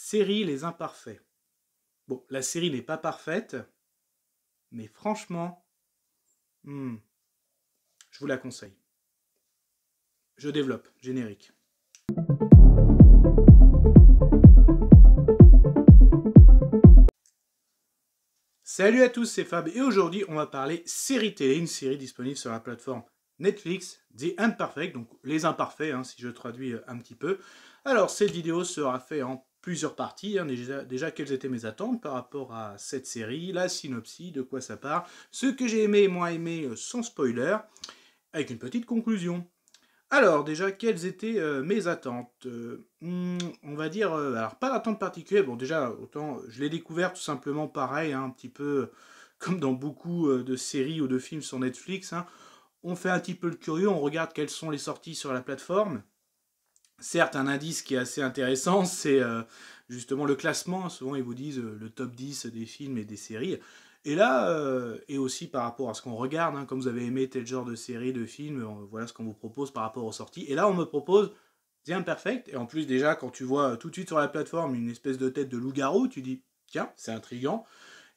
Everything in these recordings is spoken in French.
Série Les Imparfaits. Bon, la série n'est pas parfaite, mais franchement, je vous la conseille. Je développe, générique. Salut à tous, c'est Fab et aujourd'hui on va parler série télé, une série disponible sur la plateforme Netflix, The Imperfect, donc les imparfaits si je traduis un petit peu. Alors cette vidéo sera faite en plusieurs parties, déjà quelles étaient mes attentes par rapport à cette série, la synopsis, de quoi ça parle, ce que j'ai aimé et moins aimé sans spoiler, avec une petite conclusion. Alors déjà, quelles étaient mes attentes on va dire, alors pas d'attente particulière, bon déjà, autant je l'ai découvert tout simplement pareil, un petit peu comme dans beaucoup de séries ou de films sur Netflix, on fait un petit peu le curieux, on regarde quelles sont les sorties sur la plateforme. Certes, un indice qui est assez intéressant, c'est justement le classement, souvent ils vous disent le top 10 des films et des séries. Et là, et aussi par rapport à ce qu'on regarde, comme vous avez aimé tel genre de série, de film, voilà ce qu'on vous propose par rapport aux sorties. Et là, on me propose The Imperfect. Et en plus, déjà, quand tu vois tout de suite sur la plateforme une espèce de tête de loup-garou, tu dis, tiens, c'est intriguant.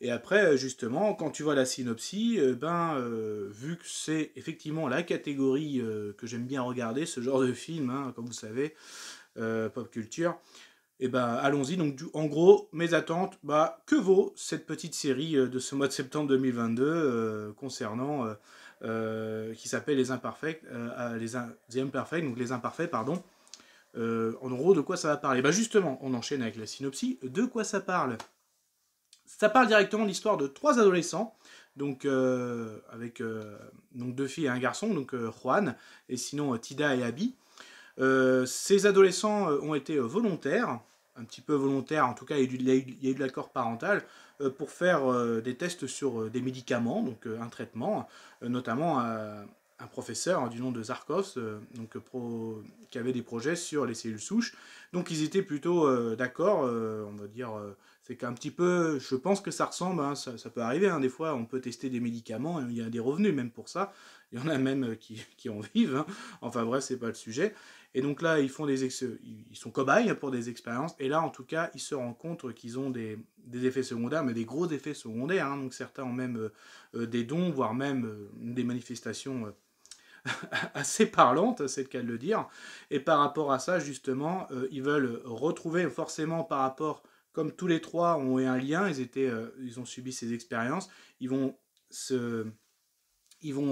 Et après, justement, quand tu vois la synopsis, vu que c'est effectivement la catégorie que j'aime bien regarder, ce genre de film, comme vous savez, pop culture, et allons-y. Donc en gros, mes attentes, que vaut cette petite série de ce mois de septembre 2022 concernant qui s'appelle Les Imparfaits, The Imperfect, donc Les Imparfaits, pardon. En gros, de quoi ça va parler? Justement, on enchaîne avec la synopsis. De quoi ça parle? Ça parle directement de l'histoire de trois adolescents, donc avec donc deux filles et un garçon, donc Juan, et sinon Tida et Abby. Ces adolescents ont été volontaires, un petit peu volontaires, en tout cas il y a eu de l'accord parental, pour faire des tests sur des médicaments, donc un traitement, notamment un professeur du nom de Zarkov, qui avait des projets sur les cellules souches. Donc ils étaient plutôt d'accord, on va dire, c'est qu'un petit peu, je pense que ça ressemble, ça peut arriver, des fois on peut tester des médicaments, il y a des revenus même pour ça, il y en a même qui en vivent, enfin bref, c'est pas le sujet. Et donc là, ils sont cobayes pour des expériences. Et là, en tout cas, ils se rendent compte qu'ils ont des effets secondaires, mais des gros effets secondaires. Donc certains ont même des dons, voire même des manifestations assez parlantes, c'est le cas de le dire. Et par rapport à ça, justement, ils veulent retrouver forcément par rapport, comme tous les trois ont eu un lien, ils ont subi ces expériences, ils vont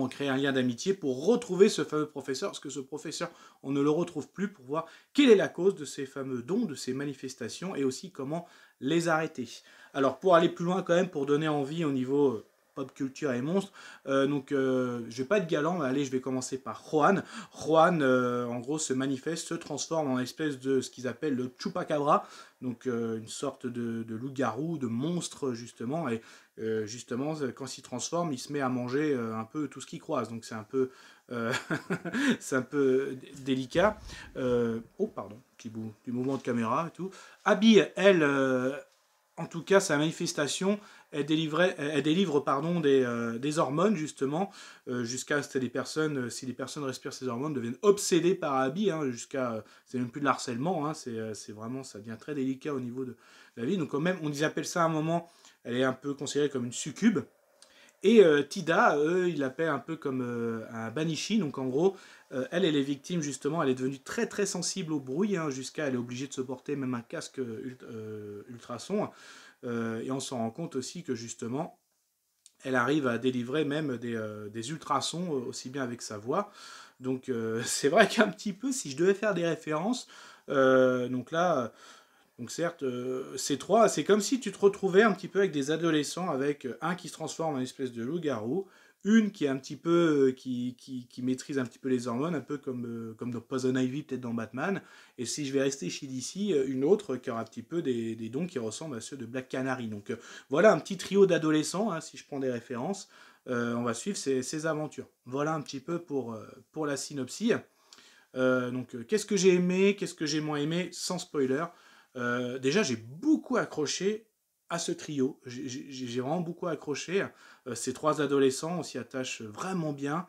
créer un lien d'amitié pour retrouver ce fameux professeur, parce que ce professeur, on ne le retrouve plus, pour voir quelle est la cause de ces fameux dons, de ces manifestations, et aussi comment les arrêter. Alors, pour aller plus loin quand même, pour donner envie au niveau pop culture et monstres, je vais pas être galant, mais allez, je vais commencer par Juan. Juan, en gros, se manifeste, se transforme en espèce de ce qu'ils appellent le chupacabra, donc une sorte de loup-garou, de monstre, justement, et justement, quand il se transforme, il se met à manger un peu tout ce qu'il croise. Donc c'est un peu, c'est un peu délicat. Oh, pardon, petit mouvement de caméra et tout. Abby, elle, en tout cas, sa manifestation, elle délivre des hormones, justement, jusqu'à ce que les personnes, si les personnes respirent ces hormones, deviennent obsédées par Abby, jusqu'à, c'est même plus de l'harcèlement, c'est vraiment, ça devient très délicat au niveau de la vie. Donc quand même, on appelle ça à un moment, elle est un peu considérée comme une succube. Et Tida, il l'appelle un peu comme un Banshee, donc en gros, elle est victime justement, elle est devenue très très sensible au bruit, jusqu'à elle est obligée de se porter même un casque ultrason, et on s'en rend compte aussi que justement, elle arrive à délivrer même des ultrasons, aussi bien avec sa voix. Donc c'est vrai qu'un petit peu, si je devais faire des références, donc là... Donc certes, ces trois, c'est comme si tu te retrouvais un petit peu avec des adolescents, avec un qui se transforme en espèce de loup-garou, une qui est un petit peu, qui maîtrise un petit peu les hormones, un peu comme dans Poison Ivy, peut-être dans Batman, et si je vais rester chez DC, une autre qui aura un petit peu des dons qui ressemblent à ceux de Black Canary. Donc voilà un petit trio d'adolescents, si je prends des références, on va suivre ces aventures. Voilà un petit peu pour la synopsis. Donc qu'est-ce que j'ai aimé, qu'est-ce que j'ai moins aimé, sans spoiler. Déjà, j'ai beaucoup accroché à ce trio. J'ai vraiment beaucoup accroché. Ces trois adolescents, on s'y attache vraiment bien.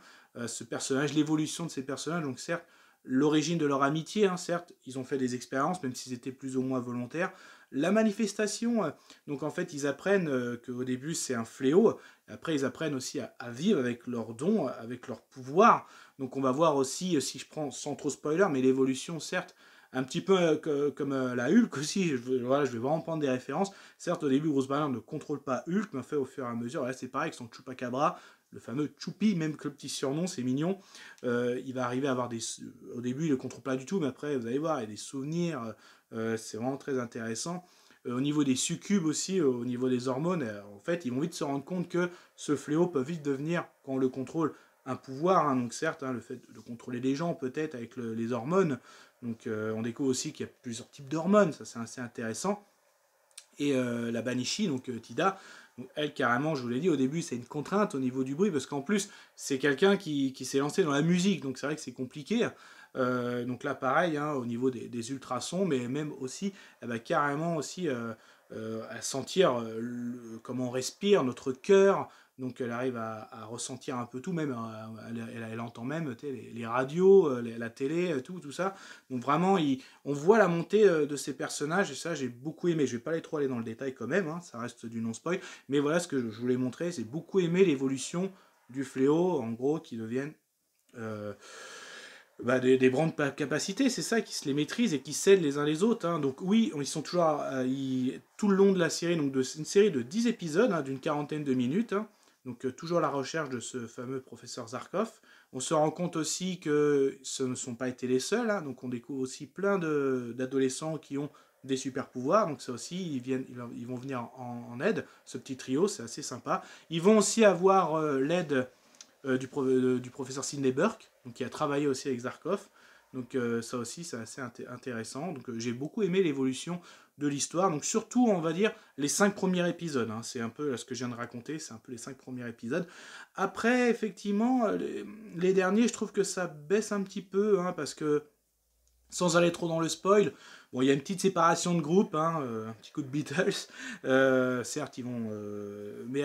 Ce personnage, l'évolution de ces personnages. Donc certes, l'origine de leur amitié, hein, certes, ils ont fait des expériences, même s'ils étaient plus ou moins volontaires. La manifestation, donc en fait, ils apprennent qu'au début, c'est un fléau. Après, ils apprennent aussi à vivre avec leurs dons, avec leurs pouvoirs. Donc on va voir aussi, si je prends sans trop spoiler, mais l'évolution, certes, un petit peu comme la Hulk aussi, voilà, je vais vraiment prendre des références. Certes, au début, Bruce Banner ne contrôle pas Hulk, mais en fait, au fur et à mesure, là, c'est pareil avec son Chupacabra, le fameux Choupi, même que le petit surnom, c'est mignon. Il va arriver à avoir des... Au début, il ne le contrôle pas du tout, mais après, vous allez voir, il y a des souvenirs, c'est vraiment très intéressant. Au niveau des succubes aussi, au niveau des hormones, en fait, ils vont vite se rendre compte que ce fléau peut vite devenir, quand on le contrôle, un pouvoir. Hein, donc certes, hein, le fait de contrôler les gens, peut-être, avec les hormones. Donc on découvre aussi qu'il y a plusieurs types d'hormones, ça c'est assez intéressant. Et la Banishi, donc Tida, donc, elle carrément, je vous l'ai dit au début, c'est une contrainte au niveau du bruit, parce qu'en plus, c'est quelqu'un qui s'est lancé dans la musique, donc c'est vrai que c'est compliqué. Donc là, pareil, hein, au niveau des ultrasons, mais même aussi, elle va carrément aussi à sentir comment on respire, notre cœur. Donc elle arrive à ressentir un peu tout, même elle entend même les radios, la télé, tout ça. Donc vraiment, on voit la montée de ces personnages, et ça j'ai beaucoup aimé. Je vais pas aller trop aller dans le détail quand même, hein, ça reste du non-spoil. Mais voilà ce que je voulais montrer, c'est beaucoup aimé l'évolution du fléau, en gros, qui deviennent des grandes capacités, c'est ça, qui se les maîtrisent et qui s'aident les uns les autres. Hein. Donc oui, ils sont toujours tout le long de la série, donc une série de 10 épisodes, hein, d'une quarantaine de minutes. Hein. Donc toujours la recherche de ce fameux professeur Zarkov. On se rend compte aussi que ce ne sont pas été les seuls. Hein. Donc on découvre aussi plein d'adolescents qui ont des super pouvoirs. Donc ça aussi, ils vont venir en aide. Ce petit trio, c'est assez sympa. Ils vont aussi avoir l'aide du professeur Sidney Burke, donc, qui a travaillé aussi avec Zarkov. Donc ça aussi, c'est assez intéressant. Donc j'ai beaucoup aimé l'évolution de l'histoire. Donc surtout, on va dire, les 5 premiers épisodes. Hein. C'est un peu ce que je viens de raconter, c'est un peu les 5 premiers épisodes. Après, effectivement, les derniers, je trouve que ça baisse un petit peu, hein, parce que, sans aller trop dans le spoil, bon, il y a une petite séparation de groupe, hein, un petit coup de Beatles. Certes, ils vont... mais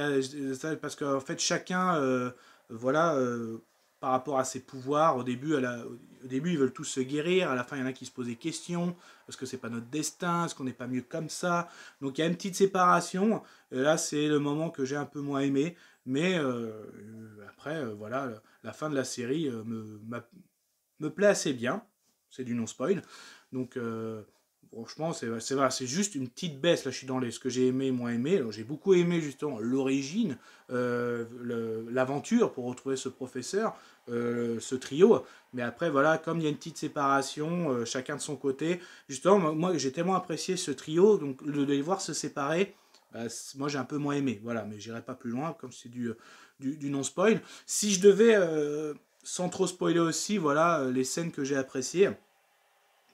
parce qu'en fait, chacun... voilà, par rapport à ses pouvoirs, au début, ils veulent tous se guérir, à la fin il y en a qui se posent des questions, est-ce que c'est pas notre destin, est-ce qu'on n'est pas mieux comme ça, donc il y a une petite séparation, et là c'est le moment que j'ai un peu moins aimé, mais après, voilà, la fin de la série me plaît assez bien, c'est du non-spoil, donc franchement, c'est juste une petite baisse. Là, je suis dans ce que j'ai aimé, moins aimé. Alors, j'ai beaucoup aimé justement l'origine, l'aventure pour retrouver ce professeur, ce trio. Mais après, voilà, comme il y a une petite séparation, chacun de son côté. Justement, moi, j'ai tellement apprécié ce trio, donc de les voir se séparer, bah, moi, j'ai un peu moins aimé. Voilà, mais j'irai pas plus loin, comme c'est du non-spoil. Si je devais, sans trop spoiler aussi, voilà, les scènes que j'ai appréciées.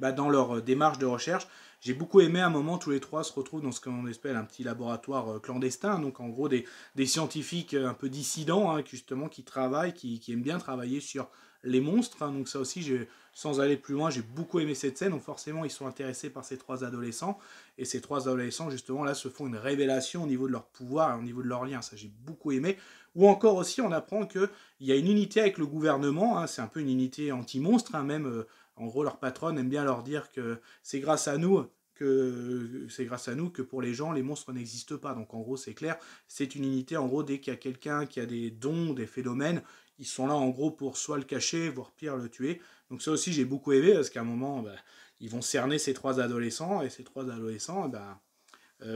Bah, dans leur démarche de recherche. J'ai beaucoup aimé à un moment, tous les trois se retrouvent dans ce qu'on appelle un petit laboratoire clandestin, donc en gros des scientifiques un peu dissidents, hein, justement, qui travaillent, qui aiment bien travailler sur les monstres. Hein, donc ça aussi, sans aller plus loin, j'ai beaucoup aimé cette scène. Donc forcément, ils sont intéressés par ces trois adolescents. Et ces trois adolescents, justement, là, se font une révélation au niveau de leur pouvoir, au niveau de leur lien. Ça, j'ai beaucoup aimé. Ou encore aussi, on apprend qu'il y a une unité avec le gouvernement. Hein, c'est un peu une unité anti-monstre, hein, même... en gros, leur patronne aime bien leur dire que c'est grâce à nous que pour les gens, les monstres n'existent pas. Donc en gros, c'est clair, c'est une unité. En gros, dès qu'il y a quelqu'un qui a des dons, des phénomènes, ils sont là en gros pour soit le cacher, voire pire le tuer. Donc ça aussi, j'ai beaucoup aimé parce qu'à un moment, bah, ils vont cerner ces trois adolescents et ces trois adolescents, bah,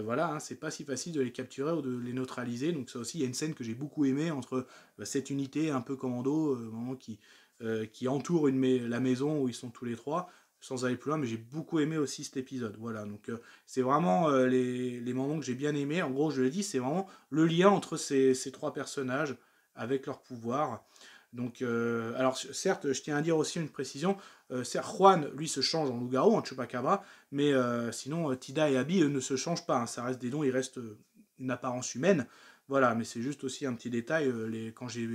voilà, hein, c'est pas si facile de les capturer ou de les neutraliser. Donc ça aussi, il y a une scène que j'ai beaucoup aimée entre cette unité un peu commando, qui entoure la maison où ils sont tous les trois, sans aller plus loin, mais j'ai beaucoup aimé aussi cet épisode. Voilà, donc c'est vraiment les moments que j'ai bien aimés. En gros, je l'ai dit, c'est vraiment le lien entre ces trois personnages avec leur pouvoir. Donc, alors certes, je tiens à dire aussi une précision, certes, Juan, lui, se change en loup-garou, en Chupacabra, mais sinon, Tida et Abby, eux, ne se changent pas, hein, ça reste des dons, ils restent une apparence humaine, voilà, mais c'est juste aussi un petit détail, quand j'ai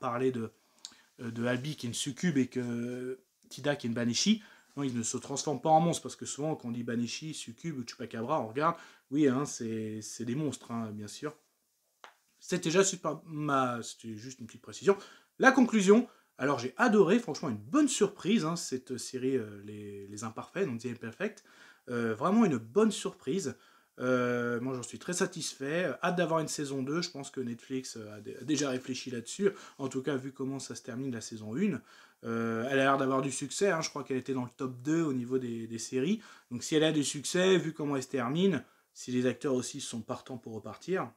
parlé de Abby qui est une succube et que Tida qui est une Banshee, non, ils ne se transforment pas en monstres, parce que souvent, quand on dit Banshee, succube ou Chupacabra, on regarde, oui, hein, c'est des monstres, hein, bien sûr. C'était juste une petite précision. La conclusion, Alors j'ai adoré, franchement une bonne surprise, hein, cette série les Imparfaits, donc The Imperfect. Vraiment une bonne surprise. Moi j'en suis très satisfait. Hâte d'avoir une saison 2. Je pense que Netflix a déjà réfléchi là-dessus. En tout cas, vu comment ça se termine la saison 1. Elle a l'air d'avoir du succès. Hein. Je crois qu'elle était dans le top 2 au niveau des séries. Donc si elle a du succès, vu comment elle se termine, si les acteurs aussi sont partants pour repartir,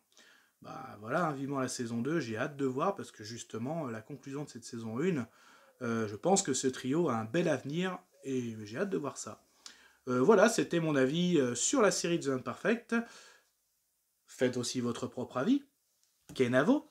bah voilà, hein, vivement la saison 2, j'ai hâte de voir parce que justement, la conclusion de cette saison 1, je pense que ce trio a un bel avenir et j'ai hâte de voir ça. Voilà, c'était mon avis sur la série The Imperfect. Faites aussi votre propre avis. Kenavo.